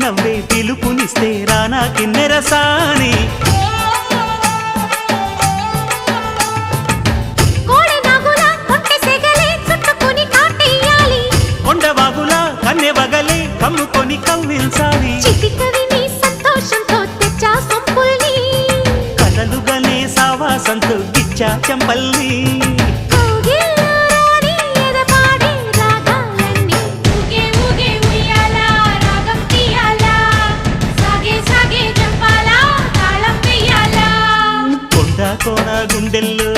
నవ్వే పిలుపునిస్తే రానా కిన్నెరసాని కొండవాగులా కన్నె వగలే కమ్ముకొని కవ్వించాలి కలలుగనే సావాసంతో గిచ్చా చెంపల్ని కోన గుండెల్లో